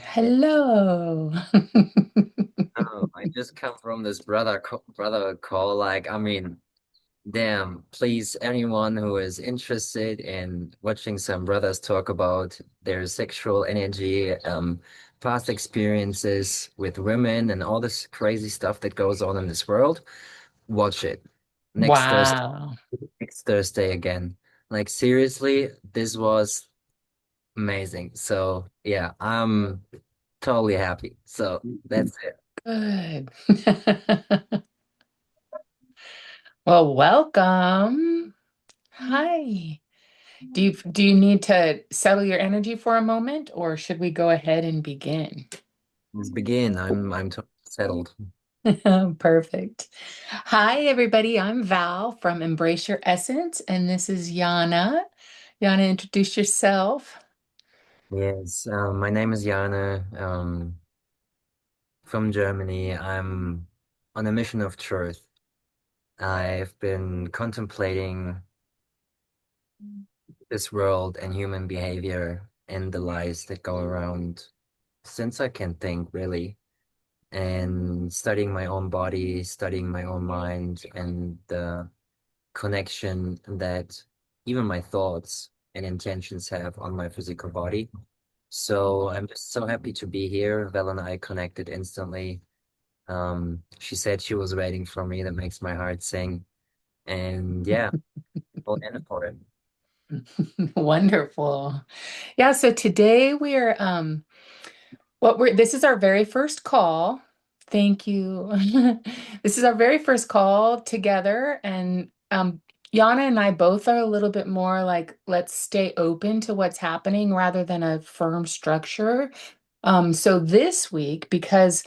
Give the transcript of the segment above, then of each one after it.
Hello. Oh, I just come from this brother call. Damn, please, anyone who is interested in watching some brothers talk about their sexual energy, past experiences with women, and all this crazy stuff that goes on in this world, watch it. Next Thursday, Wow. next Thursday again. Like seriously, this was amazing. So yeah, I'm totally happy. So that's it. Good. Well, welcome. Hi. Do you need to settle your energy for a moment, or should we go ahead and begin? Let's begin. I'm totally settled. Perfect. Hi, everybody. I'm Val from Embrace Your Essence, and this is Yana. Yana, introduce yourself. Yes, my name is Jana, from Germany. I'm on a mission of truth. I've been contemplating this world and human behavior and the lies that go around since I can think, really, and studying my own body, studying my own mind, and the connection that even my thoughts and intentions have on my physical body. So I'm just so happy to be here. Val and I connected instantly. She said she was waiting for me. That makes my heart sing. And yeah, we'll end for it. Wonderful. Yeah, so today we're this is our very first call. Thank you. This is our very first call together, and Yana and I both are a little bit more like, let's stay open to what's happening rather than a firm structure. So this week, because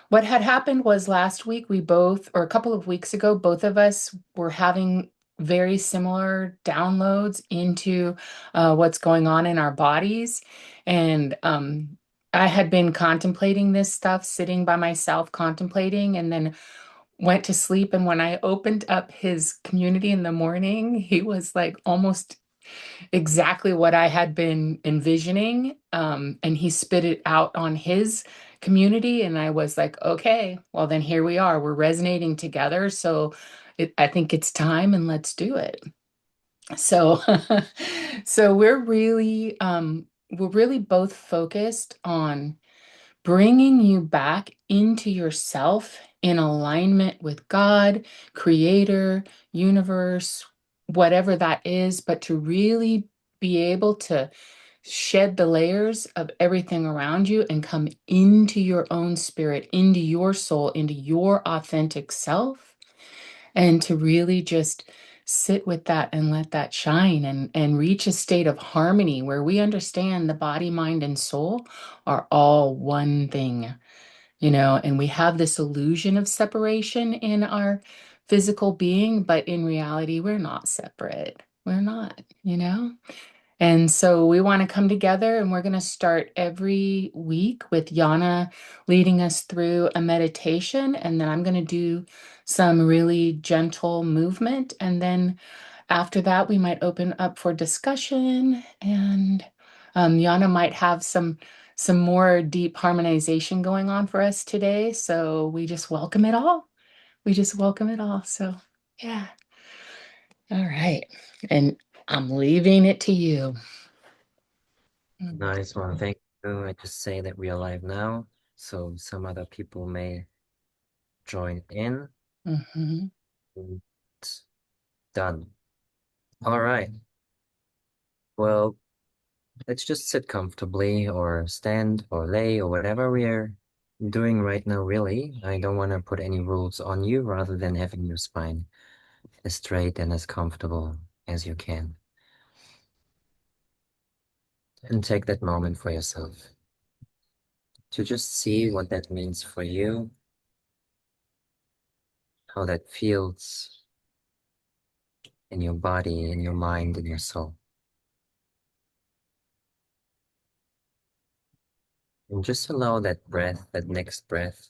what had happened was last week, we both, or a couple of weeks ago, both of us were having very similar downloads into what's going on in our bodies. And I had been contemplating this stuff, sitting by myself, contemplating, and then went to sleep. And when I opened up his community in the morning, he was like almost exactly what I had been envisioning. And he spit it out on his community. And I was like, okay, well, then here we are. We're resonating together. So I think it's time and let's do it. So, so we're really both focused on bringing you back into yourself in alignment with God, Creator, universe, whatever that is, but to really be able to shed the layers of everything around you and come into your own spirit, into your soul, into your authentic self, and to really just sit with that and let that shine and reach a state of harmony where we understand the body, mind, and soul are all one thing, and we have this illusion of separation in our physical being, but in reality, we're not separate. We're not. And so we want to come together and we're going to start every week with Yana leading us through a meditation. And then I'm going to do some really gentle movement. And then after that, we might open up for discussion and Yana might have some more deep harmonization going on for us today. So we just welcome it all. We just welcome it all. So yeah. All right. And I'm leaving it to you. Nice one. Thank you. I just say that we are live now, so some other people may join in. Mhm. And done. All right. Well, let's just sit comfortably or stand or lay or whatever we are doing right now, really. I don't want to put any rules on you rather than having your spine as straight and as comfortable as you can. And take that moment for yourself to just see what that means for you, how that feels in your body, in your mind, in your soul. And just allow that breath, that next breath,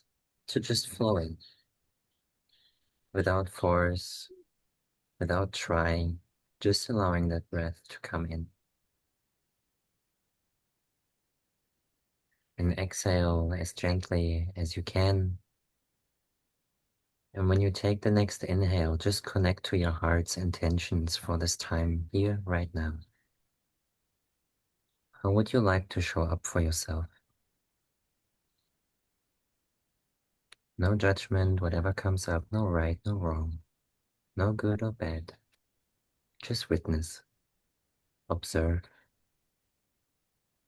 to just flow in without force, without trying, just allowing that breath to come in. And can exhale as gently as you can. And when you take the next inhale, just connect to your heart's intentions for this time here, right now. How would you like to show up for yourself? No judgment, whatever comes up, no right, no wrong, no good or bad. Just witness, observe,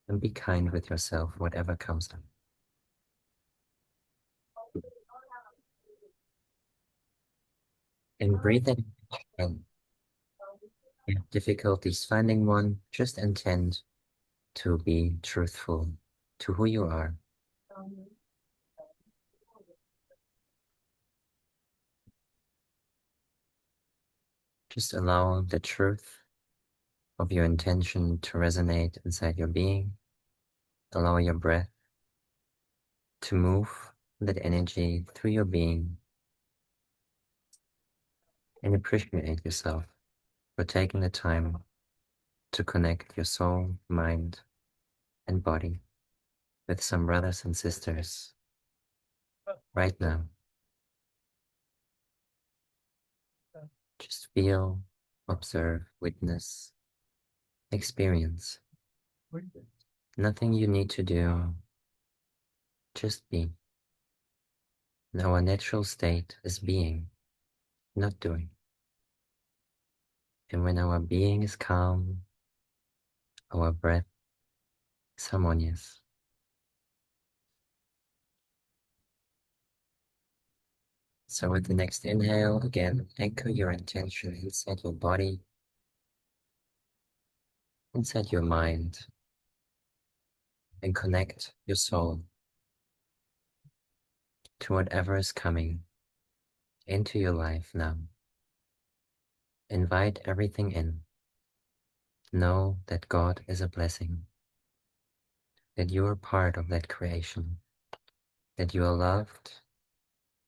and be kind with yourself, whatever comes up. In breathing, and if difficulties finding one, just intend to be truthful to who you are. Just allow the truth of your intention to resonate inside your being. Allow your breath to move that energy through your being and appreciate yourself for taking the time to connect your soul, mind, and body with some brothers and sisters right now. Just feel, observe, witness, experience. Nothing you need to do, just be. And our natural state is being, not doing. And when our being is calm, our breath is harmonious. So with the next inhale, again, anchor your intention inside your body, inside your mind, and connect your soul to whatever is coming into your life now. Invite everything in. Know that God is a blessing, that you are part of that creation, that you are loved,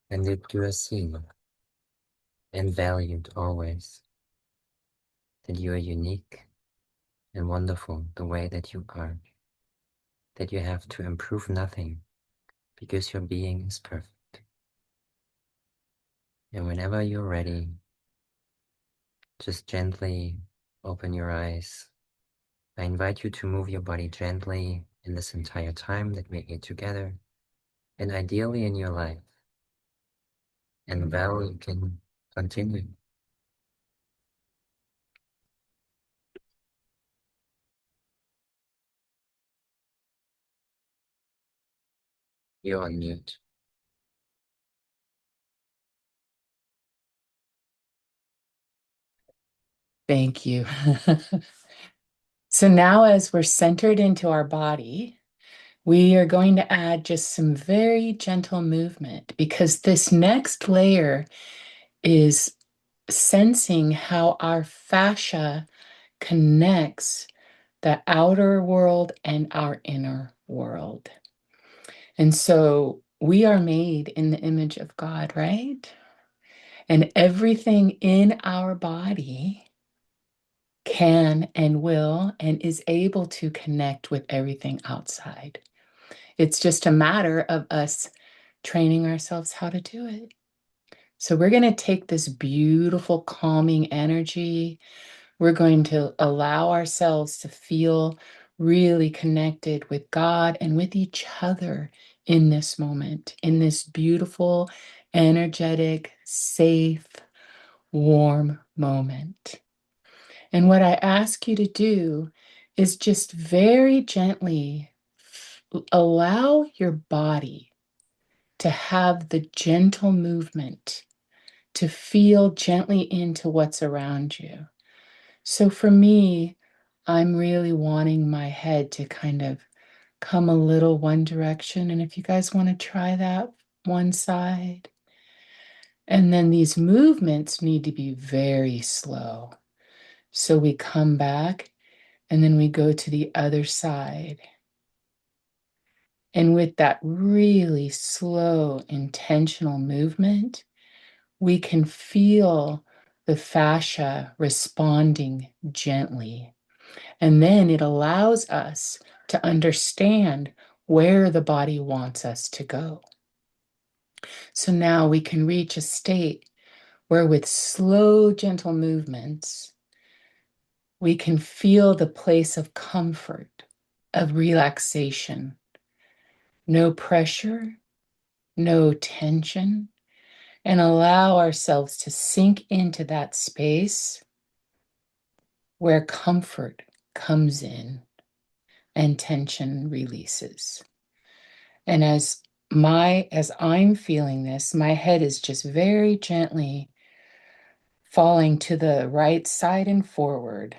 and that you are seen and valued always, that you are unique and wonderful the way that you are, that you have to improve nothing because your being is perfect. And whenever you're ready, just gently open your eyes. I invite you to move your body gently in this entire time that we're here together, and ideally in your life. And Val, you can continue. You're on mute. Thank you. So now, as we're centered into our body, we are going to add just some very gentle movement because this next layer is sensing how our fascia connects the outer world and our inner world. And so we are made in the image of God, right? And everything in our body can and will and is able to connect with everything outside. It's just a matter of us training ourselves how to do it. So we're going to take this beautiful calming energy. We're going to allow ourselves to feel really connected with God and with each other in this moment, in this beautiful, energetic, safe, warm moment. And what I ask you to do is just very gently allow your body to have the gentle movement, to feel gently into what's around you. So for me, I'm really wanting my head to kind of come a little one direction. And if you guys want to try that, one side. And then these movements need to be very slow. So we come back and then we go to the other side. And with that really slow, intentional movement, we can feel the fascia responding gently. And then it allows us to understand where the body wants us to go. So now we can reach a state where, with slow, gentle movements, we can feel the place of comfort, of relaxation, no pressure, no tension, and allow ourselves to sink into that space where comfort comes in and tension releases. And as I'm feeling this, my head is just very gently falling to the right side and forward.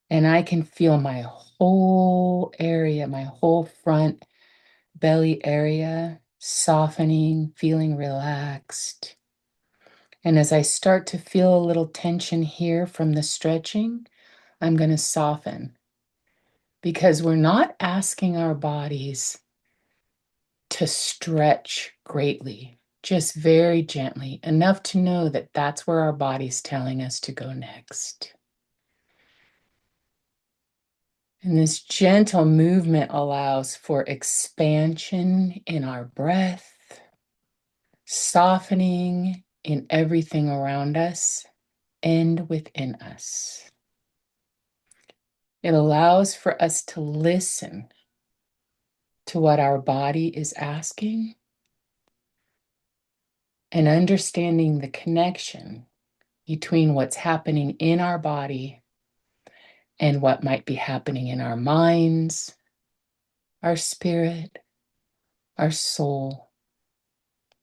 And I can feel my whole area, my whole front belly area softening, feeling relaxed. And as I start to feel a little tension here from the stretching, I'm going to soften, because we're not asking our bodies to stretch greatly, just very gently, enough to know that that's where our body's telling us to go next. And this gentle movement allows for expansion in our breath, softening in everything around us and within us. It allows for us to listen to what our body is asking and understanding the connection between what's happening in our body and what might be happening in our minds, our spirit, our soul,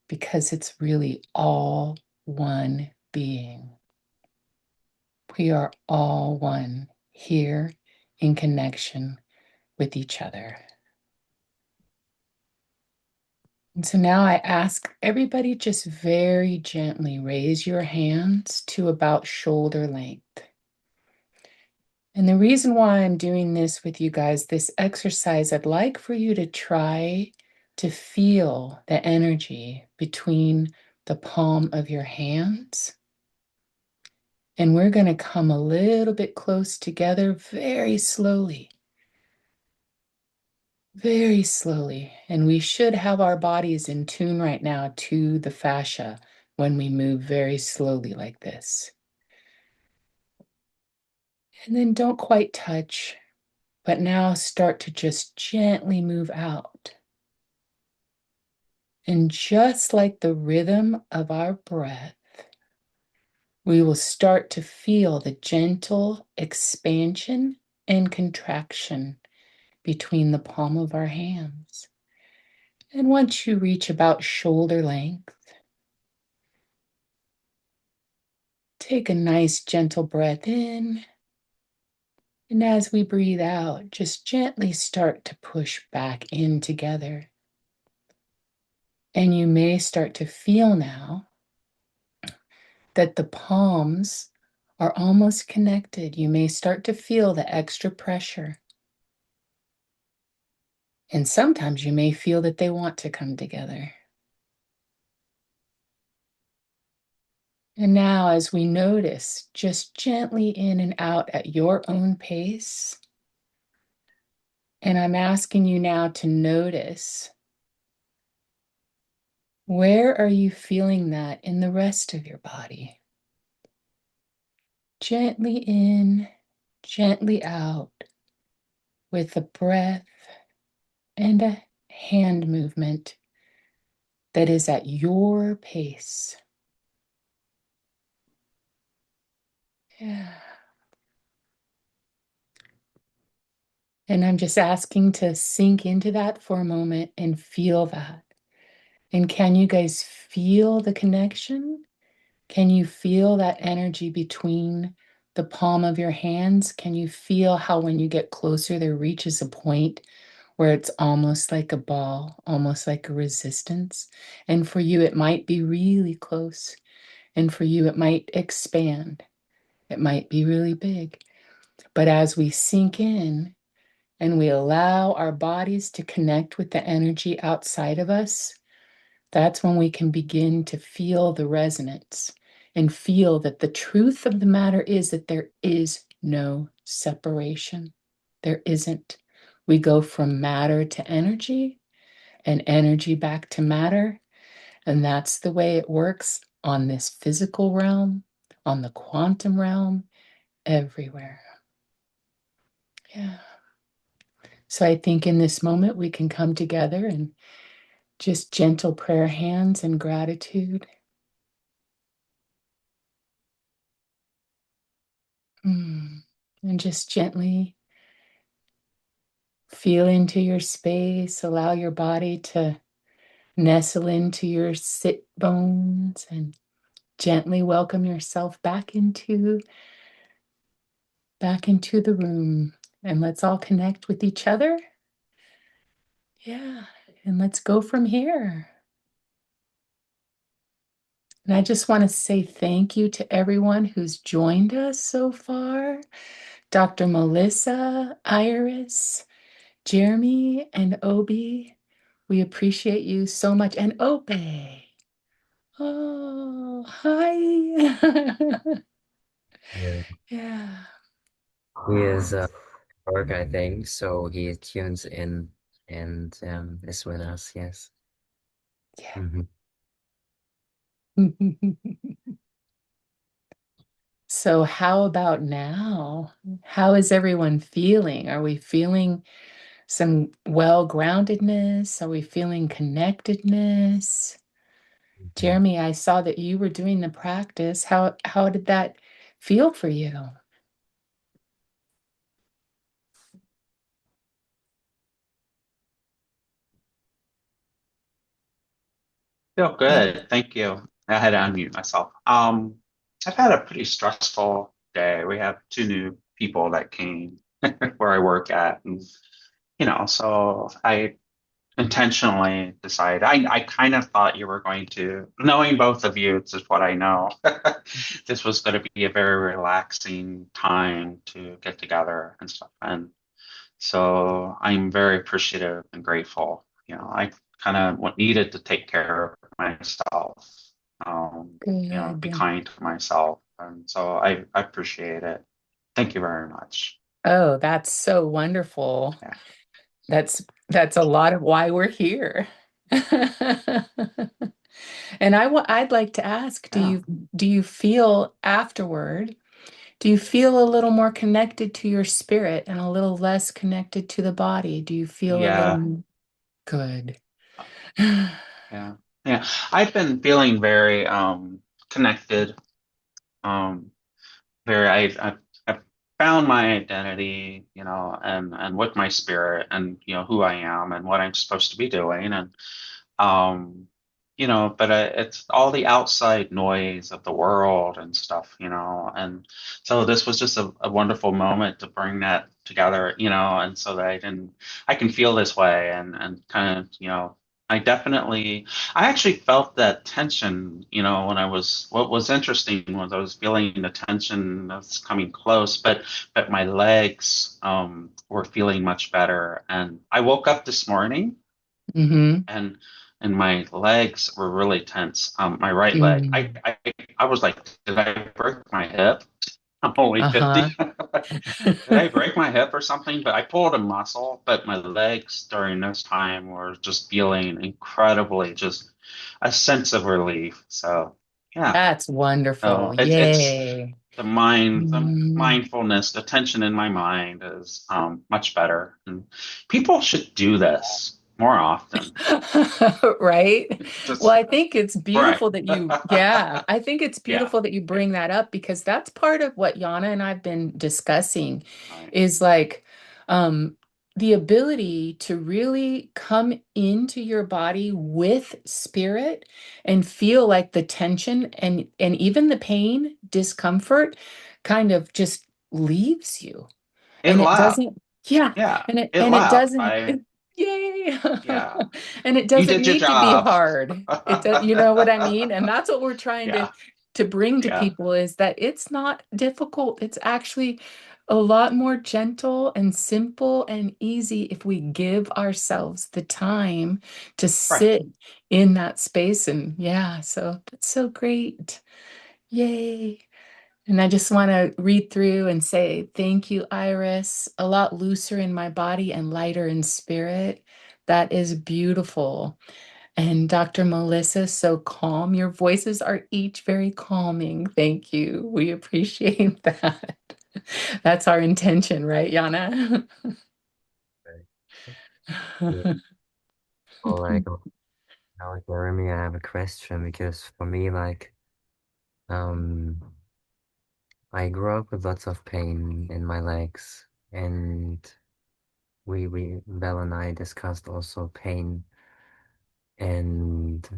because it's really all one being. We are all one here in connection with each other. And so now I ask everybody, just very gently raise your hands to about shoulder length. And the reason why I'm doing this with you guys, this exercise, I'd like for you to try to feel the energy between the palm of your hands. And we're going to come a little bit close together very slowly. Very slowly. And we should have our bodies in tune right now to the fascia when we move very slowly like this. And then don't quite touch, but now start to just gently move out. And just like the rhythm of our breath, we will start to feel the gentle expansion and contraction between the palm of our hands. And once you reach about shoulder length, take a nice gentle breath in. And as we breathe out, just gently start to push back in together. And you may start to feel now that the palms are almost connected. You may start to feel the extra pressure. And sometimes you may feel that they want to come together. And now, as we notice, just gently in and out at your own pace. And I'm asking you now to notice, where are you feeling that in the rest of your body? Gently in, gently out, with a breath and a hand movement that is at your pace. Yeah. And I'm just asking to sink into that for a moment and feel that. And can you guys feel the connection? Can you feel that energy between the palm of your hands? Can you feel how when you get closer, there reaches a point where it's almost like a ball, almost like a resistance? And for you, it might be really close. And for you, it might expand. It might be really big. But as we sink in and we allow our bodies to connect with the energy outside of us, that's when we can begin to feel the resonance and feel that the truth of the matter is that there is no separation. There isn't. We go from matter to energy and energy back to matter. And that's the way it works on this physical realm, on the quantum realm, everywhere. Yeah. So I think in this moment we can come together and just gentle prayer hands and gratitude. Mm. And just gently feel into your space, allow your body to nestle into your sit bones and gently welcome yourself back into the room. And let's all connect with each other. Yeah. And let's go from here. And I just want to say thank you to everyone who's joined us so far. Dr. Melissa, Iris, Jeremy, and Obi. We appreciate you so much. And Ope. Oh, hi. Yeah. Yeah. He is work, I think, so he tunes in and is with us. Yes. Yeah. Hmm. So, how about now? How is everyone feeling? Are we feeling some well-groundedness? Are we feeling connectedness? Hmm. Jeremy, I saw that you were doing the practice. How did that feel for you? Feel Yeah. good. Thank you. I had to unmute myself. I've had a pretty stressful day. We have two new people that came where I work at, and so I intentionally decided. I kind of thought you were going to, knowing both of you, this is what I know. This was going to be a very relaxing time to get together and stuff. And so I'm very appreciative and grateful. I kind of needed to take care of myself, be Good. kind to myself. And so I appreciate it. Thank you very much. Oh, that's so wonderful. Yeah. That's a lot of why we're here. And I'd like to ask, do Yeah. you feel afterward, do you feel a little more connected to your spirit and a little less connected to the body? Do you feel a Yeah. little good? Yeah. Yeah. I've been feeling very connected. Um, very I've found my identity, and with my spirit and who I am and what I'm supposed to be doing. And um but it's all the outside noise of the world and stuff, and so this was just a wonderful moment to bring that together, and so that I can feel this way and kind of, I actually felt that tension, when what was interesting was I was feeling the tension that's coming close, but my legs were feeling much better. And I woke up this morning Mm-hmm. and my legs were really tense. My right leg, Mm. I was like, did I break my hip? I'm only Uh-huh. 50. Did I break my hip or something? But I pulled a muscle, but my legs during this time were just feeling incredibly, just a sense of relief. So yeah, That's wonderful. so it's Yay. the Mm. mindfulness, the tension in my mind is much better. And people should do this more often. Right? Well, Just I think it's right. beautiful that yeah, I think it's Yeah. beautiful that you bring that up because that's part of what Yana and I've been discussing Right. is like um the ability to really come into your body with spirit and feel like the tension and even the pain, discomfort kind of just leaves you. It And it laughed. doesn't, yeah, Yeah. and it It and it laughed. doesn't, yay. Yeah. And it You doesn't did your need to be job. hard. It does, you know what I mean? And that's what we're trying Yeah. to bring to Yeah. people is that it's not difficult. It's actually a lot more gentle and simple and easy if we give ourselves the time to Right. sit in that space. And yeah, so that's so great. Yay. And I just want to read through and say, thank you, Iris. A lot looser in my body and lighter in spirit. That is beautiful. And Dr. Melissa, so calm. Your voices are each very calming. Thank you. We appreciate that. That's our intention, right, Yana? Right. Yeah. Or like, now, Jeremy, I have a question because for me, like, um, I grew up with lots of pain in my legs, and Belle and I discussed also pain, and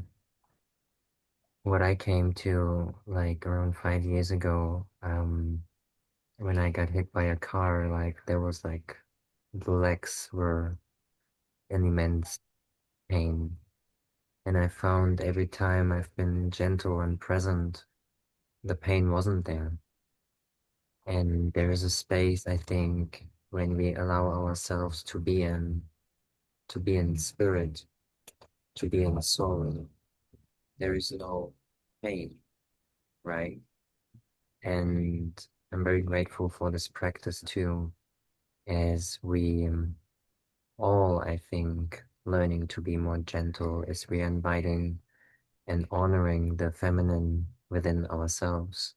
what I came to like around 5 years ago, when I got hit by a car, like there was like the legs were in immense pain. And I found every time I've been gentle and present, the pain wasn't there. And there is a space, I think, when we allow ourselves to be in spirit, to be in soul, there is no pain, right? And I'm very grateful for this practice too, as we all, I think, learning to be more gentle as we are inviting and honoring the feminine within ourselves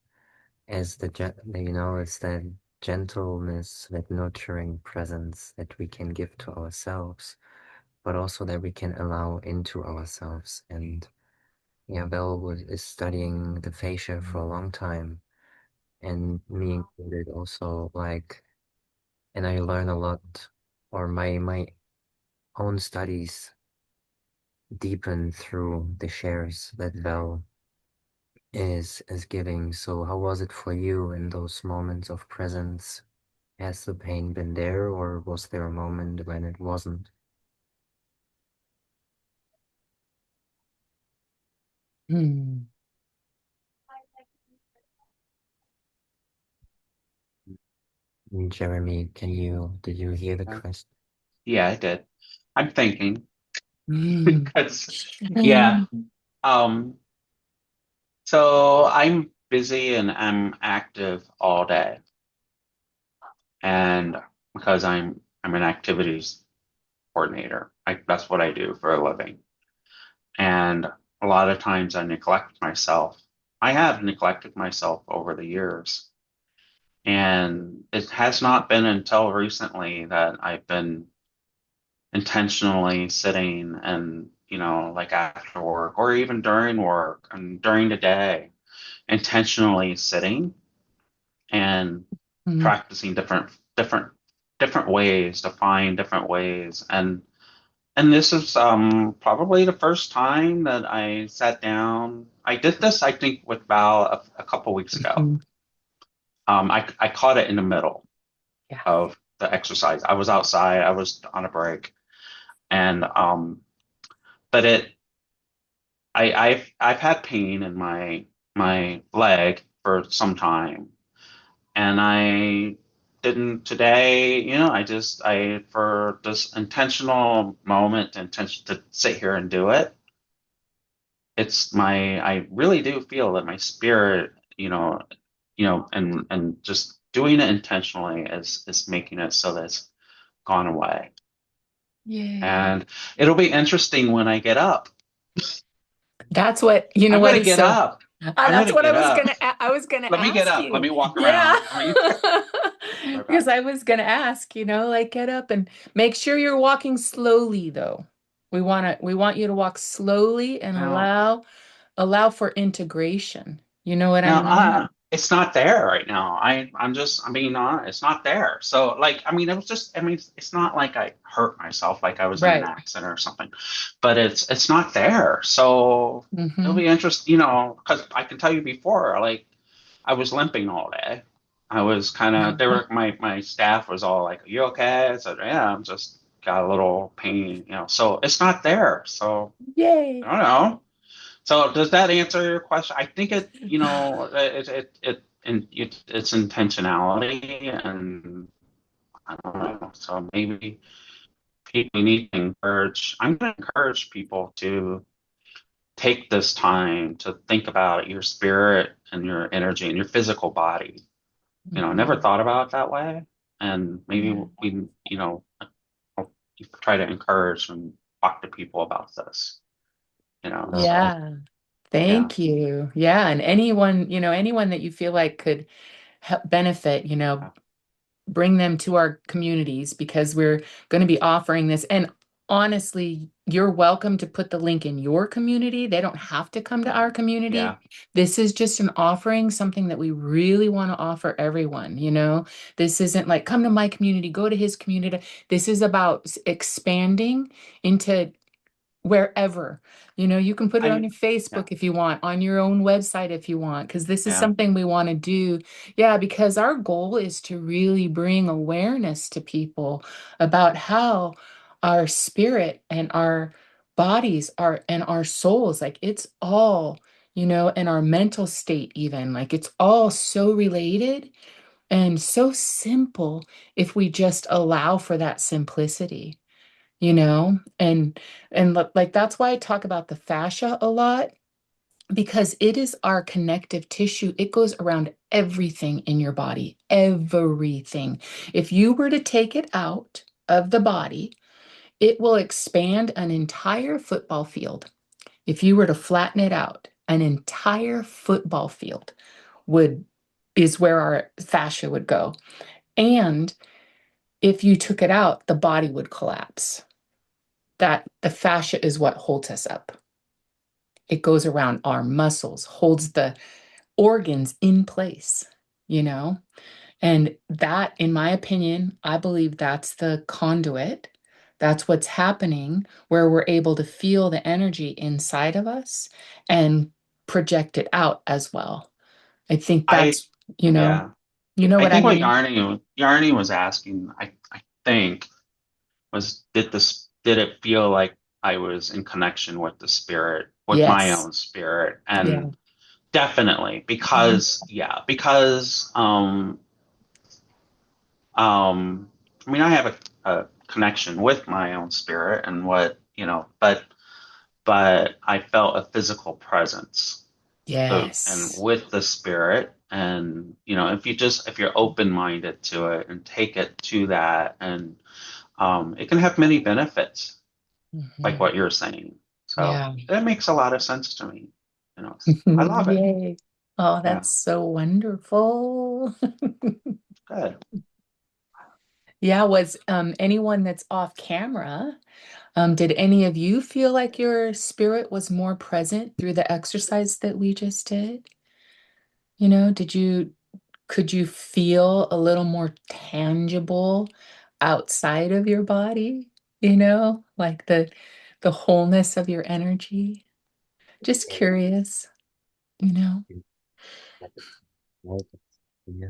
as it's that gentleness, that nurturing presence that we can give to ourselves, but also that we can allow into ourselves. And yeah, is studying the fascia for a long time, and me included also, like, and I learn a lot, or my own studies deepen through the shares that Bell is giving. So how was it for you in those moments of presence? Has the pain been there, or was there a moment when it wasn't? Hmm. Jeremy, did you hear the Uh, question? yeah, I did. I'm thinking Hmm. because, yeah. Hmm. Um, so I'm busy and I'm active all day, and because I'm an activities coordinator, that's what I do for a living. And a lot of times I neglect myself. I have neglected myself over the years. And it has not been until recently that I've been intentionally sitting and, like after work or even during work and during the day, intentionally sitting and Hmm. practicing different ways to find different ways. And this is probably the first time that I sat down. I did this, I think, with Val a couple weeks ago. Hmm. I caught it in the middle Yeah. of the exercise. I was outside, I was on a break, and but I've had pain in my leg for some time, and I didn't today. I for this intentional moment, intention to sit here and do it. I really do feel that my spirit, and just doing it intentionally is making it so that it's gone away. Yay. And it'll be interesting when I get up. That's what, you know I'm what gonna is get so, up. I'm that's gonna what I get was up. gonna, I was gonna Let me get ask up. Let you. me walk Yeah. around. Let me right Because back. I was gonna ask, like get up and make sure you're walking slowly though. We want you to walk slowly and Now, allow for integration. You know what I now, mean? it's not there right now. I'm being honest. It's not there. So, like, I mean, it was just. I mean, it's not like I hurt myself, like I was in an Right. accident or something, but it's not there. So it'll Mm-hmm. be interesting, because I can tell you before, like, I was limping all day. I was kind of, they were, my staff was all like, "Are you okay?" I said, "Yeah, I'm just got a little pain, So it's not there. So Yay. I don't know. So does that answer your question? I think it's intentionality, and I don't know. So maybe people need to encourage. I'm going to encourage people take this time to think about your spirit and your energy and your physical body. I never Mhm. thought about it that way. And maybe Yeah. we, I'll try to encourage and talk to people about this, so Yeah. yeah, Thank you. Yeah, and anyone that you feel like could help benefit, yeah, bring them to our communities because we're going to be offering this. And honestly, you're welcome to put the link in your community. They don't have to come to our community. yeah. This is just an offering, something that we really want to offer everyone. This isn't like come to my community, go to his community. This is about expanding into wherever. You can put it on I, your yeah, Facebook if you want, on your own website if you want, because this is yeah. something we want to do. Yeah, because our goal is to really bring awareness to people about how our spirit and our bodies are and our souls, like it's all, and our mental state, even, like it's all so related and so simple if we just allow for that simplicity and that's why I talk about the fascia a lot because it is our connective tissue. It goes around everything in your body, everything. If you were to take it out of the body, it will expand an entire football field. If you were to flatten it out, an entire football field would is where our fascia would go. And if you took it out, the body would collapse. That the fascia is what holds us up. It goes around our muscles, holds the organs in place, you know? And that, in my opinion, I believe that's the conduit. That's what's happening where we're able to feel the energy inside of us and project it out as well. I think I, that's, you know, yeah. you know I what I think what mean? Yarny was asking, I think, was did it feel like I was in connection with the spirit, with my Yes. own spirit? Yeah. And definitely, Mhm. because I mean, I have a connection with my own spirit and but I felt a physical presence and Yes. with the spirit. And if you're open minded to it and take it to that, and it can have many benefits, like Mhm. what you're saying. So Yeah. that makes a lot of sense to me. I love it. Yay. Oh, Yeah, that's so wonderful. good. Yeah, was anyone that's off camera, did any of you feel like your spirit was more present through the exercise that we just did? Could you feel a little more tangible outside of your body? Like the wholeness of your energy? Just curious, you know. Yeah.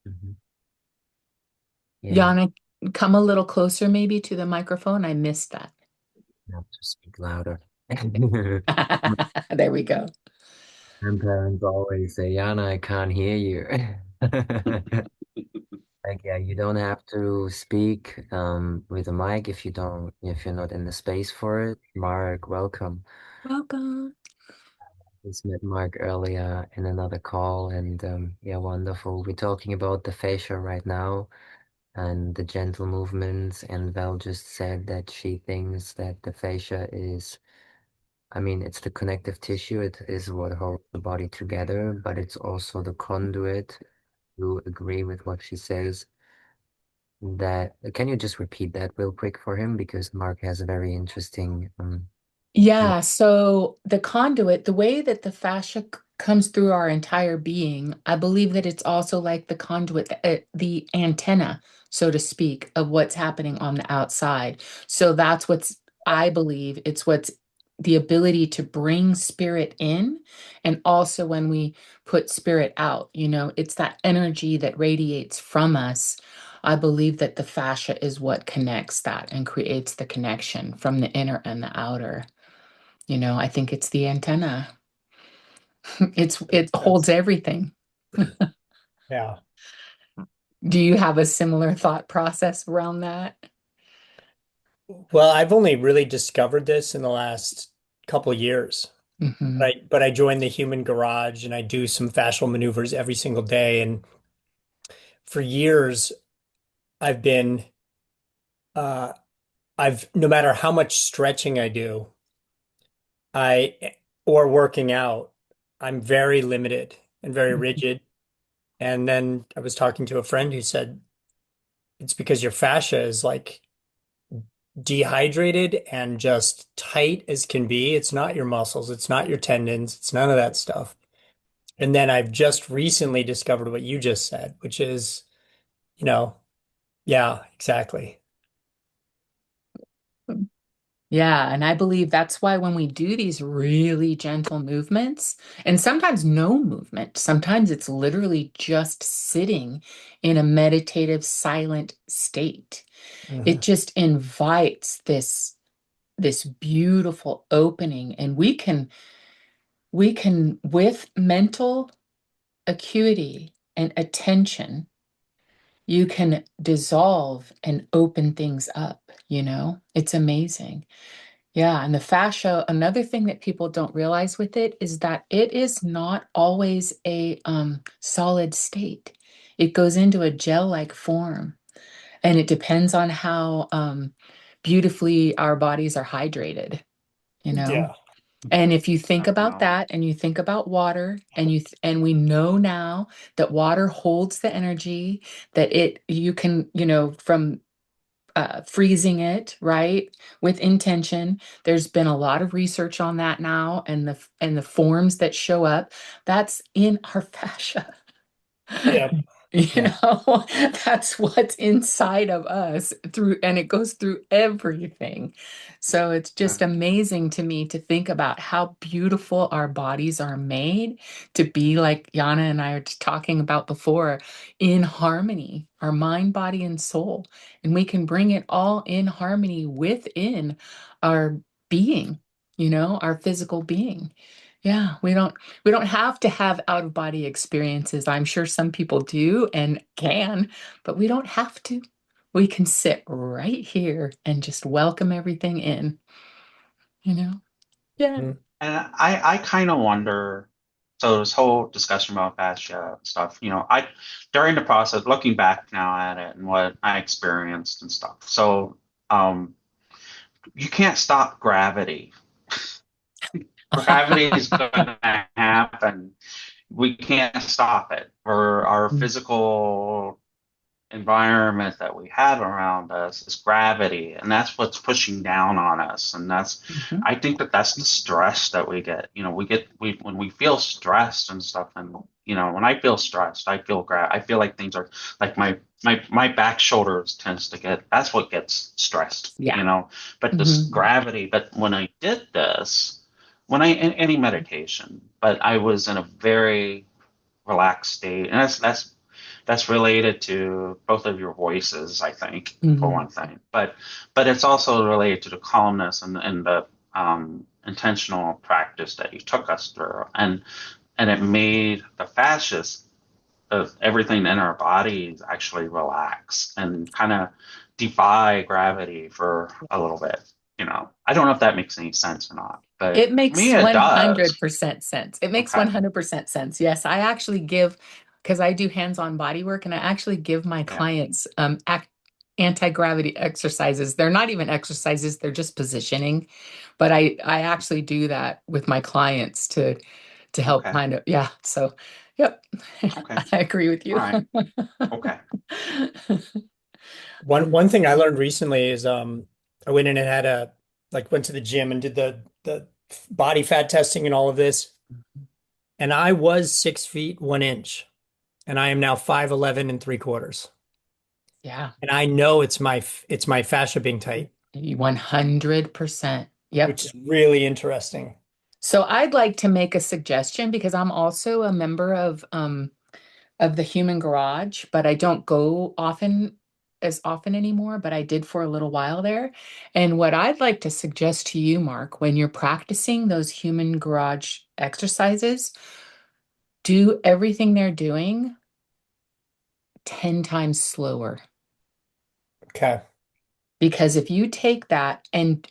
Mhm. Yeah, Yana, come a little closer maybe to the microphone. I missed that. I have to speak louder. There we go. Grandparents always say, Yana, I can't hear you. Like, yeah, you don't have to speak with a mic if you're not in the space for it. Mark, welcome. Welcome. Just met Mark earlier in another call, and yeah, wonderful. We're talking about the fascia right now and the gentle movements, and Val just said that she thinks that the fascia is, I mean, it's the connective tissue, it is what holds the body together, but it's also the conduit. You agree with what she says. That can you just repeat that real quick for him because Mark has a very interesting Yeah, so the conduit, the way that the fascia comes through our entire being, I believe that it's also like the conduit, the antenna, so to speak, of what's happening on the outside. So I believe it's what's the ability to bring spirit in. And also when we put spirit out, it's that energy that radiates from us. I believe that the fascia is what connects that and creates the connection from the inner and the outer. I think it's the antenna. It holds That's everything. yeah. Do you have a similar thought process around that? Well, I've only really discovered this in the last couple of years. Hmm. But I joined the human garage and I do some fascial maneuvers every single day. And for years, I've been, uh, no matter how much stretching I do, I, or working out, I'm very limited and very rigid. And then I was talking to a friend who said it's because your fascia is like dehydrated and just tight as can be. It's not your muscles, it's not your tendons, it's none of that stuff. And then I've just recently discovered what you just said, which is, you know, yeah, exactly. Yeah, and I believe that's why when we do these really gentle movements, and sometimes no movement, sometimes it's literally just sitting in a meditative, silent state. It Mhm. just invites this beautiful opening, and we can with mental acuity and attention, you can dissolve and open things up, you know? It's amazing. Yeah, and the fascia, another thing that people don't realize with it is that it is not always a solid state. It goes into a gel-like form, and it depends on how beautifully our bodies are hydrated, you know? Yeah. And if you think about Definitely. that and you think about water and we know now that water holds the energy, that it you can, from freezing it, right, with intention. There's been a lot of research on that now, and the forms that show up, that's in our fascia. Yeah. You Yeah. know, that's what's inside of us through, and it goes through everything. So it's just Right. amazing to me to think about how beautiful our bodies are made to be, like Yana and I were talking about before, in harmony, our mind, body, and soul. And we can bring it all in harmony within our being, our physical being. Yeah, we don't have to have out of body experiences. I'm sure some people do and can, but we don't have to. We can sit right here and just welcome everything in, you know? Yeah. Mhm. And I kind of wonder, so this whole discussion about fascia stuff, I during the process, looking back now at it and what I experienced and stuff. So um, you can't stop gravity. Gravity is going to happen. We can't stop it. Or our physical environment that we have around us is gravity, and that's what's pushing down on us. And Mhm. I think that that's the stress that we get. We when we feel stressed and stuff, and when I feel stressed, I feel like things are like my back shoulders tends to get, that's what gets stressed. Yeah. But this Mhm. gravity. But when I did this, when I in any meditation, but I was in a very relaxed state, and that's related to both of your voices, I think, for Mhm. one thing. But it's also related to the calmness and the intentional practice that you took us through, and it made the fascists of everything in our bodies actually relax and kind of defy gravity for a little bit. I don't know if that makes any sense or not, but It to me makes it does. 100% sense. It makes Okay. 100% sense. Yes, I actually give, because I do hands-on body work, and I actually give my Yeah. clients anti-gravity exercises. They're not even exercises, they're just positioning. But I actually do that with my clients to help Okay. kind of, yeah. So, yep. Okay. I agree with All you. right. Okay. One thing I learned recently is I went in and had went to the gym and did the body fat testing and all of this. And I was 6 feet 1 inch, and I am now 5'11" and 3/4. Yeah, And I know it's my fascia being tight, 100%. Yep. which is really interesting. So I'd like to make a suggestion because I'm also a member of the Human Garage, but I don't go as often anymore, but I did for a little while there. And what I'd like to suggest to you, Mark, when you're practicing those Human Garage exercises, do everything they're doing 10 times slower. Okay. Because if you take that and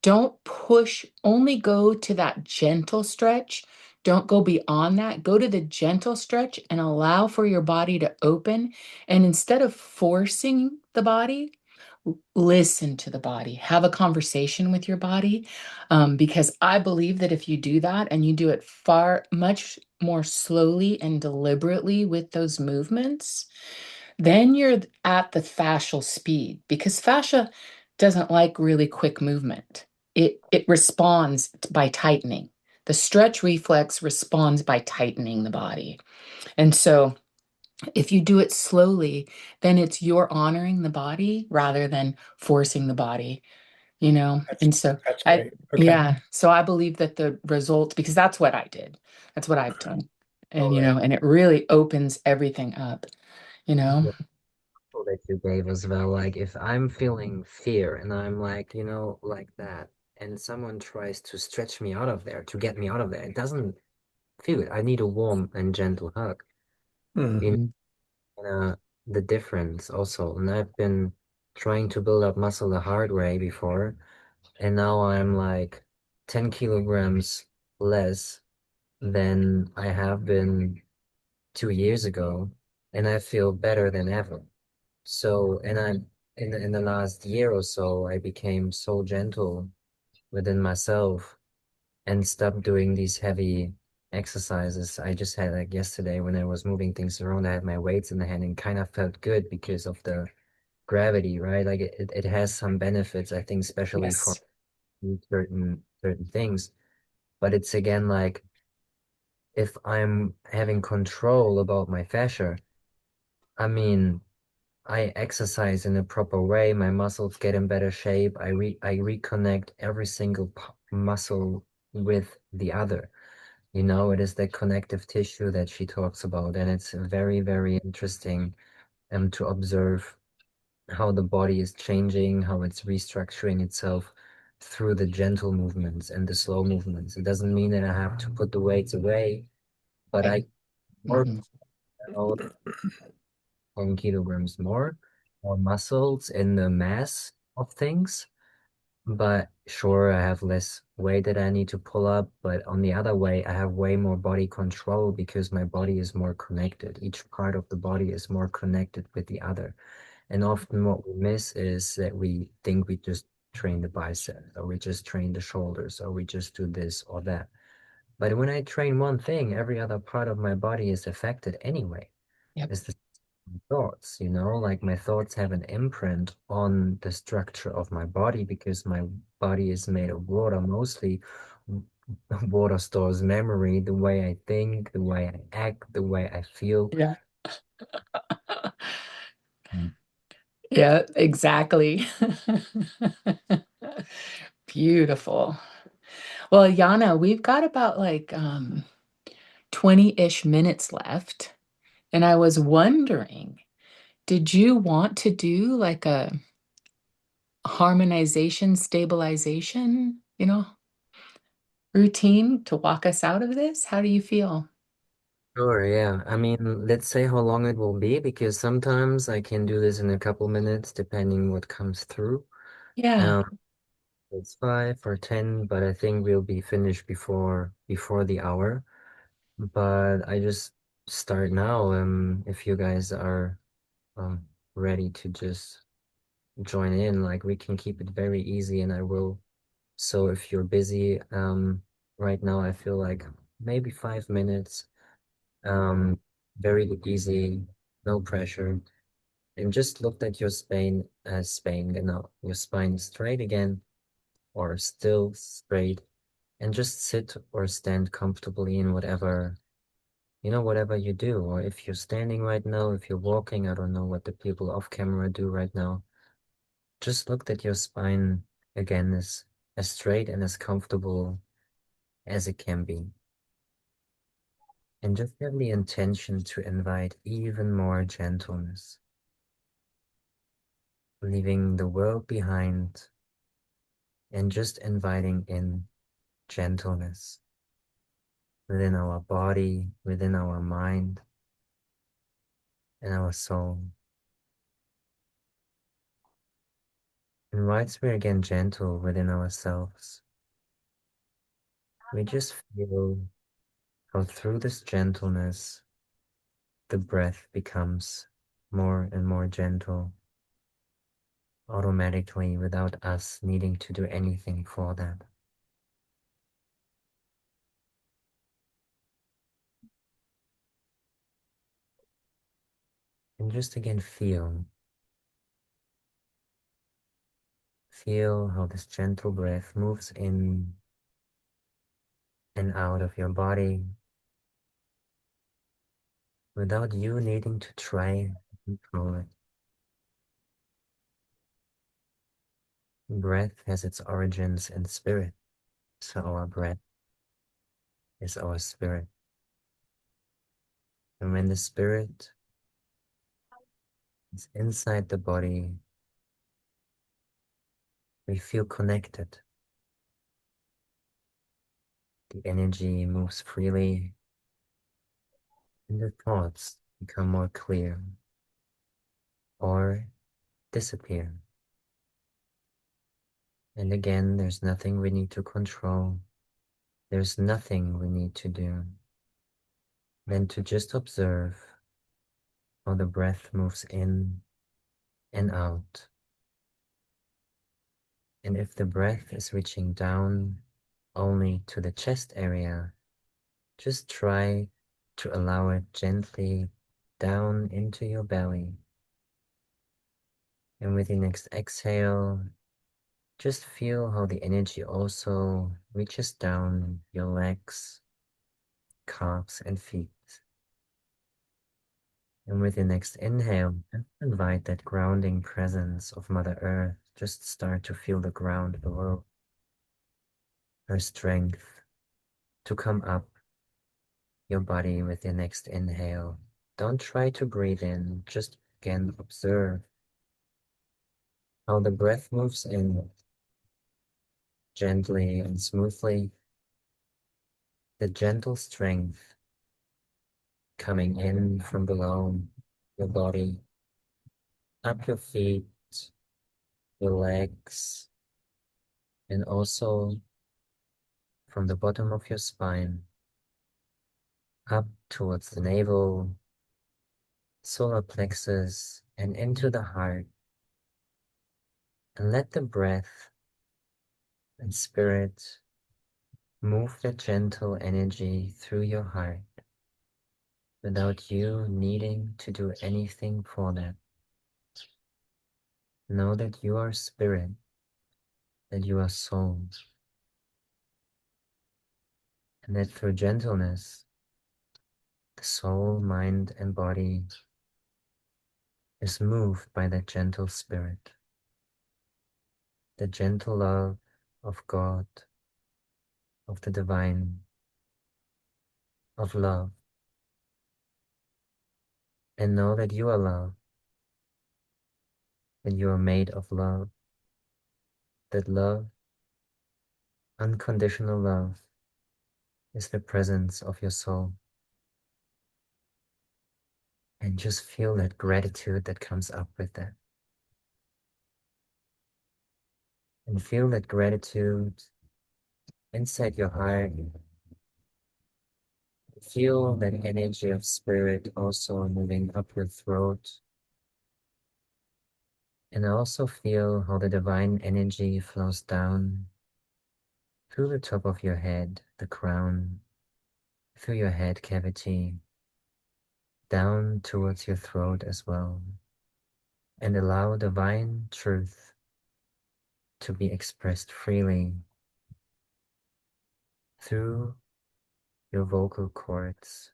Don't push, only go to that gentle stretch. Don't go beyond that. Go to the gentle stretch and allow for your body to open. And instead of forcing the body, listen to the body, have a conversation with your body. Because I believe that if you do that and you do it far much more slowly and deliberately with those movements, then you're at the fascial speed because fascia doesn't like really quick movement. It responds by tightening. The stretch reflex responds by tightening the body. And so if you do it slowly, then it's you're honoring the body rather than forcing the body, you know? That's And so that's I, great. Okay. yeah, so I believe that the results, because that's what I did. That's what I've done. And, Totally. and it really opens everything up, you know? The example that you gave as well, like if I'm feeling fear and I'm like, like that, and someone tries to stretch me out of there, to get me out of there, it doesn't feel it. I need a warm and gentle hug. You Mhm. the difference also. And I've been trying to build up muscle the hard way before, and now I'm like 10 kilograms less than I have been 2 years ago, and I feel better than ever. So, and I'm in the last year or so, I became so gentle within myself and stopped doing these heavy exercises. I just had like yesterday when I was moving things around, I had my weights in the hand and kind of felt good because of the gravity, right? Like it has some benefits, I think, especially for Yes. certain things. But it's again like if I'm having control about my fascia, I mean, I exercise in a proper way, my muscles get in better shape. I reconnect every single muscle with the other. It is the connective tissue that she talks about, and it's very, very interesting to observe how the body is changing, how it's restructuring itself through the gentle movements and the slow movements. It doesn't mean that I have to put the weights away, but Right. I work Mhm. out 10 kilograms more muscles in the mass of things. But sure, I have less weight that I need to pull up, but on the other way, I have way more body control because my body is more connected. Each part of the body is more connected with the other. And often what we miss is that we think we just train the biceps, or we just train the shoulders, or we just do this or that. But when I train one thing, every other part of my body is affected anyway. Yep. It's the thoughts, like my thoughts have an imprint on the structure of my body because my body is made of water mostly. Water stores memory, the way I think, the way I act, the way I feel. Yeah. Mm. Yeah, exactly. Beautiful. Well, Yana, we've got about like 20-ish minutes left. And I was wondering, did you want to do like a harmonization, stabilization, routine to walk us out of this? How do you feel? Sure, yeah. I mean, let's say how long it will be because sometimes I can do this in a couple minutes depending what comes through. Yeah. Um, it's 5 or 10, but I think we'll be finished before the hour. But I just start now. If you guys are um ready to just join in, like we can keep it very easy, and I will. So if you're busy, right now, I feel like maybe 5 minutes. Um, very easy, no pressure, and just look at your spine, your spine straight again, or still straight, and just sit or stand comfortably in whatever you do, or if you're standing right now, if you're walking, I don't know what the people off camera do right now. Just look that your spine again is as straight and as comfortable as it can be. And just have the intention to invite even more gentleness, leaving the world behind and just inviting in gentleness within our body, within our mind, and our soul. And whilst we're again gentle within ourselves, we just feel how through this gentleness, the breath becomes more and more gentle, automatically without us needing to do anything for that. And just again feel how this gentle breath moves in and out of your body without you needing to try to control it. Breath has its origins in spirit, so our breath is our spirit. And when the spirit is inside the body, we feel connected. The energy moves freely, and the thoughts become more clear or disappear. And again, there's nothing we need to control. There's nothing we need to do than to just observe how the breath moves in and out. And if the breath is reaching down only to the chest area, just try to allow it gently down into your belly. And with your next exhale, just feel how the energy also reaches down your legs, calves, and feet. And with your next inhale, invite that grounding presence of Mother Earth. Just start to feel the ground below, her strength to come up your body with your next inhale. Don't try to breathe in, just again observe how the breath moves in gently and smoothly, the gentle strength coming in from below your body, up your feet, your legs, and also from the bottom of your spine, up towards the navel, solar plexus, and into the heart. And let the breath and spirit move the gentle energy through your heart without you needing to do anything for that. Know that you are spirit, that you are soul, and that through gentleness, the soul, mind, and body is moved by that gentle spirit, the gentle love of God, of the divine, of love. And know that you are love, that you are made of love, that love, unconditional love, is the presence of your soul. And just feel that gratitude that comes up with that. And feel that gratitude inside your heart. Feel that energy of spirit also moving up your throat. And also feel how the divine energy flows down through the top of your head, the crown, through your head cavity, down towards your throat as well. And allow divine truth to be expressed freely through your vocal cords,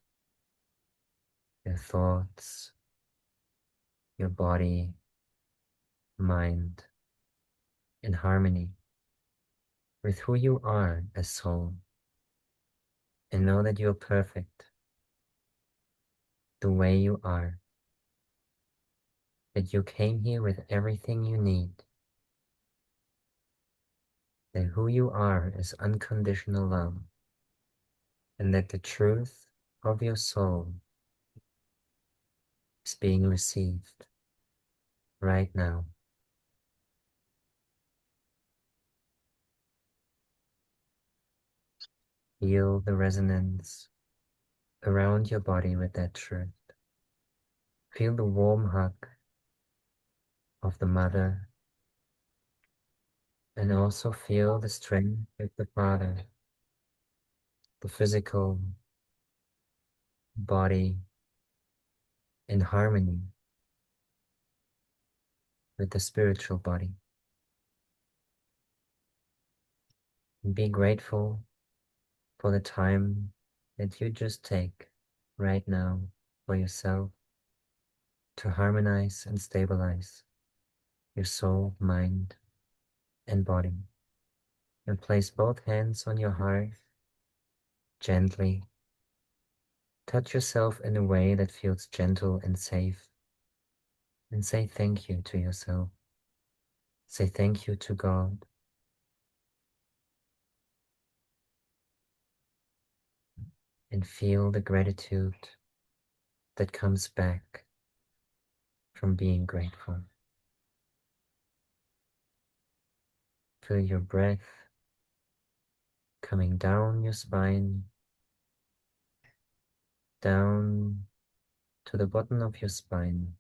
your thoughts, your body, mind, in harmony with who you are as soul. And know that you're perfect the way you are, that you came here with everything you need, that who you are is unconditional love, and that the truth of your soul is being received right now. Feel the resonance around your body with that truth. Feel the warm hug of the mother and also feel the strength of the father, the physical body in harmony with the spiritual body. And be grateful for the time that you just take right now for yourself to harmonize and stabilize your soul, mind, and body. And place both hands on your heart gently. Touch yourself in a way that feels gentle and safe. And say thank you to yourself. Say thank you to God. And feel the gratitude that comes back from being grateful. Feel your breath coming down your spine, down to the bottom of your spine.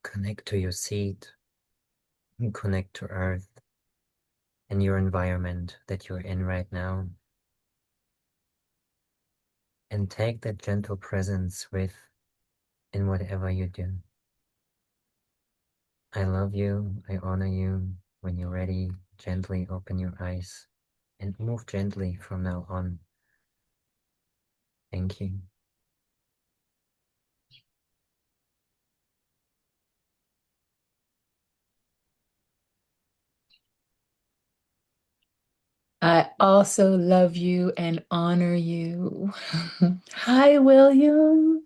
Connect to your seat and connect to earth and your environment that you're in right now. And take that gentle presence with in whatever you do. I love you. I honor you. When you're ready, gently open your eyes and move gently from now on. Thank you. I also love you and honor you. Hi, William.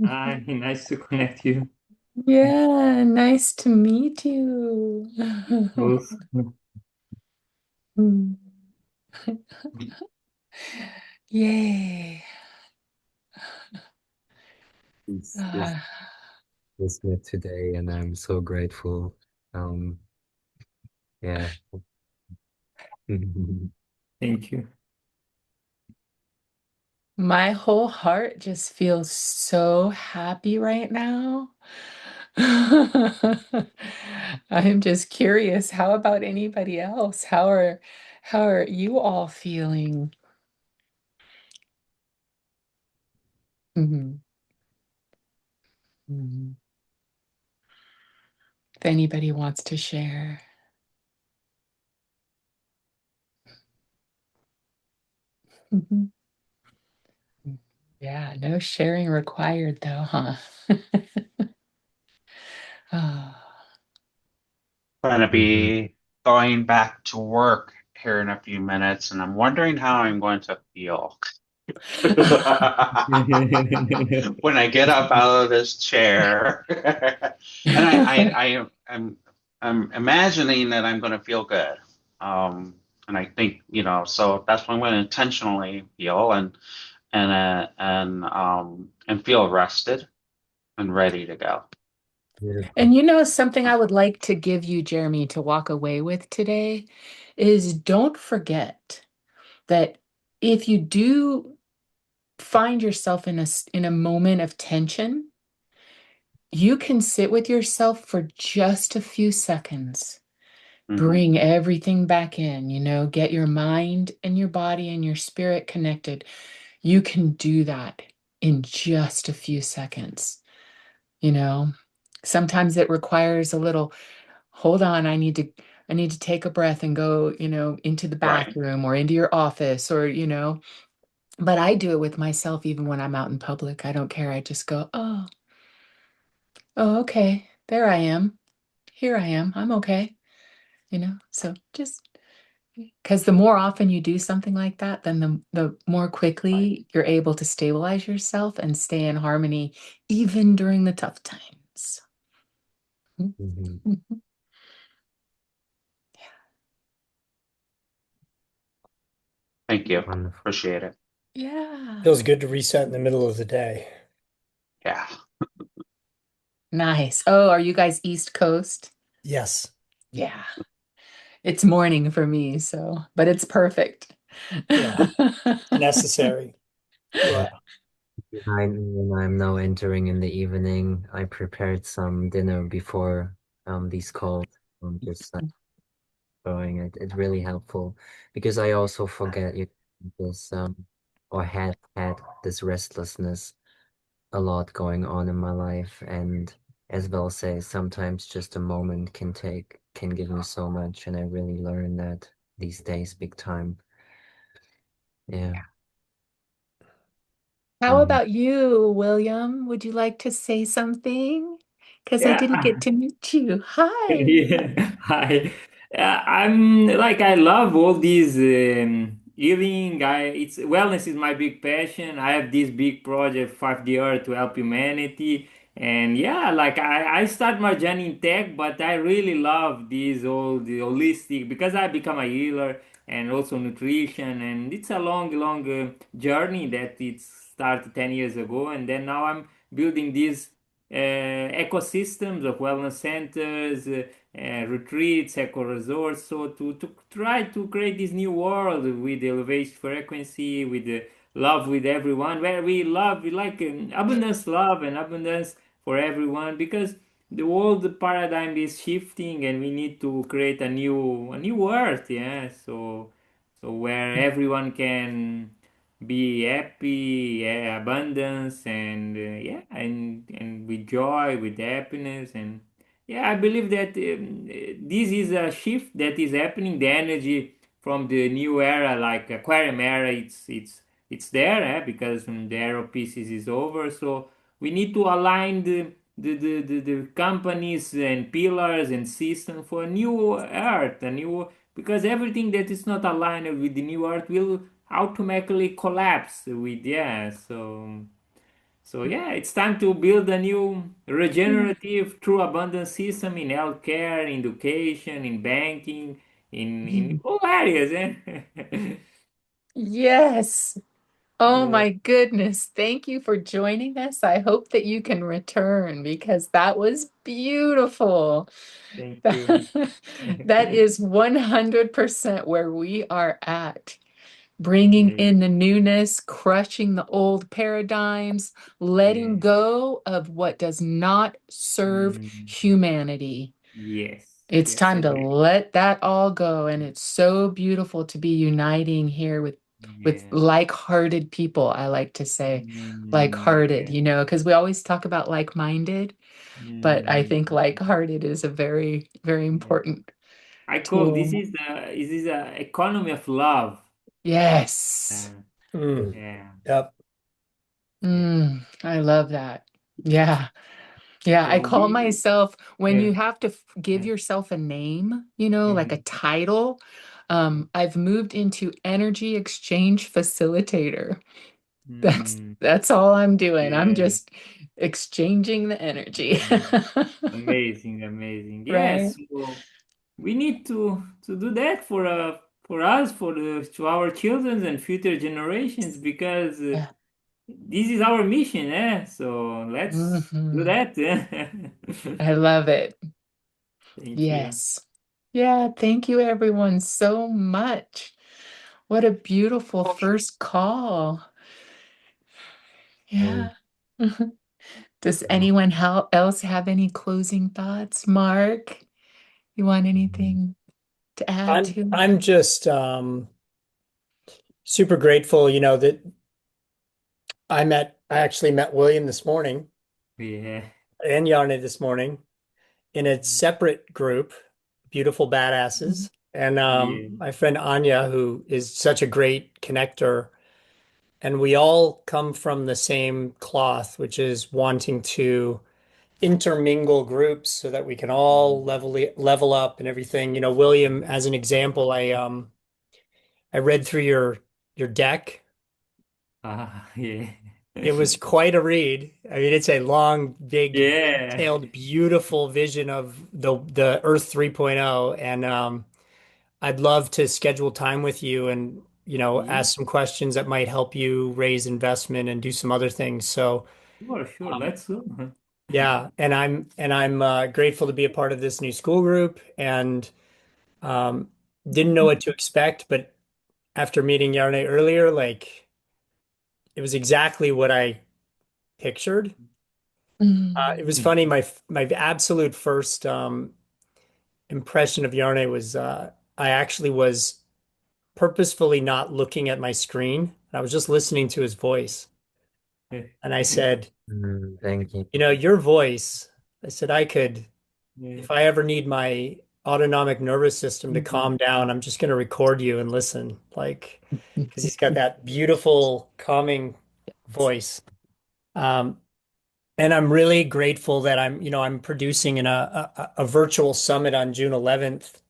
Hi, nice to connect you Yeah, nice to meet you. both. Yay. It's just Ah, just met today and I'm so grateful. Um, yeah. Thank you. my whole heart just feels so happy right now. I'm just curious, how about anybody else? How are you all feeling? Mhm. Mhm. If anybody wants to share. Mhm. Yeah, no sharing required though, huh? Ah. Going to Mhm. be going back to work here in a few minutes, and I'm wondering how I'm going to feel when I get up out of this chair. And I'm imagining that I'm going to feel good. And I think, so that's what I'm going to intentionally feel and feel rested and ready to go. Beautiful. And you know, something I would like to give you, Jeremy, to walk away with today is don't forget that if you do find yourself in a moment of tension, you can sit with yourself for just a few seconds. Hmm. Bring everything back in, get your mind and your body and your spirit connected. You can do that in just a few seconds, you know. Sometimes it requires a little, hold on, I need to take a breath and go, into the Right. bathroom or into your office or, but I do it with myself even when I'm out in public. I don't care. I just go, oh, okay. There I am. Here I am. I'm okay. So just because the more often you do something like that, then the more Right. quickly you're able to stabilize yourself and stay in harmony, even during the tough times. Mhm. Thank you. Wonderful. Appreciate it. Yeah. Feels good to reset in the middle of the day. Yeah. Nice. Oh, are you guys East Coast? Yes. Yeah. It's morning for me, but it's perfect. Yeah, necessary. Yeah. Well, Behind me, and I'm now entering in the evening. I prepared some dinner before these calls. Just going. It's really helpful because I also forget this or had this restlessness a lot going on in my life, and as Val says, sometimes just a moment can give me so much, and I really learn that these days big time. Yeah. How Mhm. about you, William? Would you like to say something? Because I didn't Yeah. get to meet you. Hi. Yeah, hi. I'm like I love all these healing. It's wellness is my big passion. I have this big project, 5D Earth, to help humanity. And yeah, like I start my journey in tech, but I really love these all the holistic because I become a healer and also nutrition. And it's a long, long journey that it started 10 years ago. And then now I'm building this ecosystems of wellness centers, retreats, eco resorts. So to try to create this new world with elevation frequency, with love with everyone, where we love, we like abundance, love, and abundance for everyone, because the world paradigm is shifting, and we need to create a new earth. Yeah, so where everyone can be happy, yeah, abundance, and yeah, and with joy, with happiness, and yeah, I believe that this is a shift that is happening. The energy from the new era, like Aquarium era, it's there, because the era of Pisces is over. So we need to align the companies and pillars and system for a new earth, a new, because everything that is not aligned with the new earth will automatically collapse with, yeah. So yeah, it's time to build a new regenerative true abundance system in healthcare, in education, in banking, in all areas, eh? Yes. Oh Yeah, my goodness. Thank you for joining us. I hope that you can return because that was beautiful. thank you. That is 100% where we are at. Bringing Yeah. in the newness, crushing the old paradigms, letting Yeah. go of what does not serve Mm, humanity. yes, It's yes, time to agree. let that all go, and it's so beautiful to be uniting here with Yeah. like-hearted people, I like to say. Like-hearted, Yeah. because we always talk about like-minded, but I Mm, think like-hearted is a very, very yeah. important I call this tool. is the economy of love. Yes. Yeah. mm, Yeah. yep. Yeah. I love that. Yeah. Yeah, I So call we, myself when yeah. you have to give Yeah. yourself a name, like a Mhm. title. I've moved into energy exchange facilitator. That's Mm, that's all I'm doing. I'm yeah. just exchanging the energy. Mm. Amazing, amazing. Right? Yes. So we need to do that for us, for the to our children and future generations, because Yeah. this is our mission, eh? So let's do Hmm. that. I love it. Thank you. Yes. Yeah, thank you everyone so much. What a beautiful first call. And Yeah. Does um, anyone else have any closing thoughts? Mark, you want mhm. anything to add I'm to? I'm just super grateful, that I actually met William this morning Yeah. and Yarna this morning in a separate group, beautiful badasses. And Yeah. my friend Anya, who is such a great connector, and we all come from the same cloth, which is wanting to intermingle groups so that we can all level up and everything. William, as an example, I read through your deck. Yeah. It was quite a read. I mean, it's a long, big, Yeah. detailed, beautiful vision of the Earth 3.0. And I'd love to schedule time with you and, Yeah. ask some questions that might help you raise investment and do some other things. So, Sure, sure. um, Let's go. yeah, and I'm grateful to be a part of this new school group and didn't know what to expect, but after meeting Yarne earlier, like it was exactly what I pictured. It was Mm. funny. My absolute first impression of Yarne was I actually was purposefully not looking at my screen. I was just listening to his voice. And I said, Thank you. your voice, I said, I could, Yeah. if I ever need my autonomic nervous system to calm down, I'm just going to record you and listen. Like, because he's got that beautiful, calming voice. Um, and I'm really grateful that I'm producing in a virtual summit on June 11th.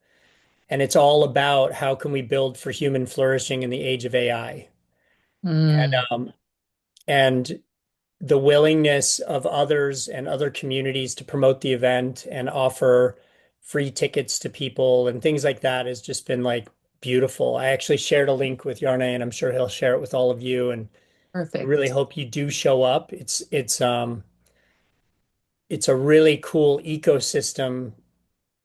And it's all about how can we build for human flourishing in the age of AI. And, Mm. and the willingness of others and other communities to promote the event and offer free tickets to people and things like that has just been like beautiful. I actually shared a link with Yarne and I'm sure he'll share it with all of you. And I really Perfect. hope you do show up. It's a really cool ecosystem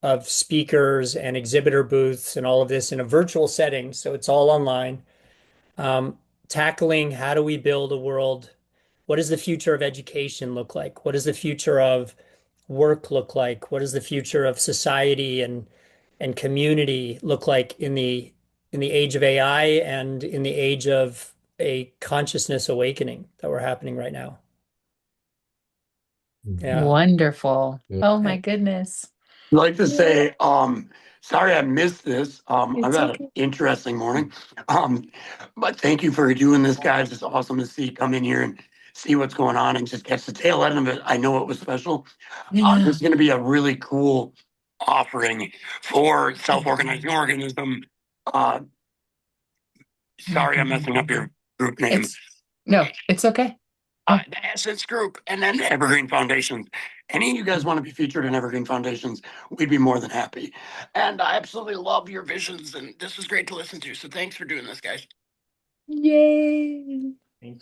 of speakers and exhibitor booths and all of this in a virtual setting. So it's all online. Um, Tackling how do we build a world? What does the future of education look like? What does the future of work look like? What does the future of society and community look like in the age of AI and in the age of a consciousness awakening that we're happening right now? Yeah. Wonderful. Yeah. Oh my goodness. I'd like to Yeah, say, sorry I missed this. I've it's had an okay. interesting morning. But thank you for doing this, guys. It's awesome to see come in here and see what's going on and just catch the tail end of it. I know it was special. This Yeah. is going to be a really cool offering for self-organizing organism. Uh, sorry, I'm messing up your group name. It's no, it's okay. Yeah. The Essence Group, and then Evergreen Foundations. Any of you guys want to be featured in Evergreen Foundations, we'd be more than happy. And I absolutely love your visions, and this was great to listen to. So thanks for doing this, guys. Yay. Thank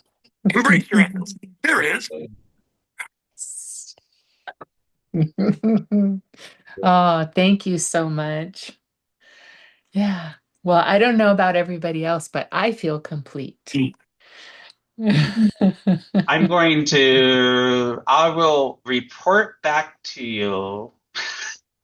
Embrace your essence. There it is. you. Oh, thank you so much. Yeah. Well, I don't know about everybody else, but I feel complete. I will report back to you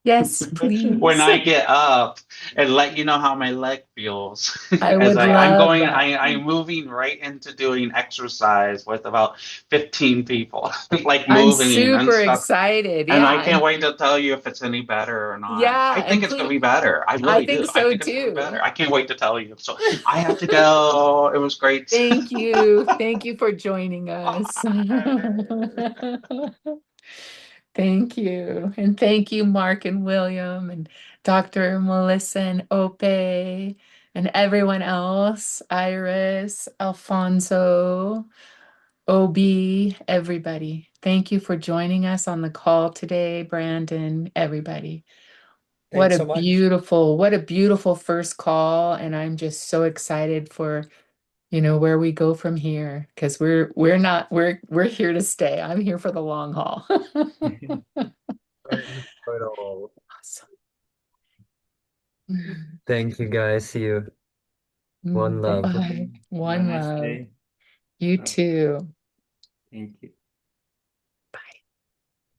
Yes, when please. I get up and let you know how my leg feels. I As would love that. I'm moving right into doing exercise with about 15 people, like I'm moving and super stuff. excited. And Yeah. I can't wait to tell you if it's any better or not. I Yeah. think And it's gonna please, be better. I I really think do. I so think it's gonna be better. too. I can't wait to tell you. So I have to go. It was great. Thank you. Thank you for joining us. Thank you. And thank you, Mark and William and Dr. Melissa and Ope and everyone else, Iris, Alfonso, OB, everybody. Thank you for joining us on the call today, Brandon, everybody. Thanks so much. What a beautiful first call. And I'm just so excited for where we go from here because we're not we're here to stay. I'm here for the long haul. Awesome. Thank you, guys. See you. One love. Bye. Have a One nice love. day. You Bye. too. Thank you.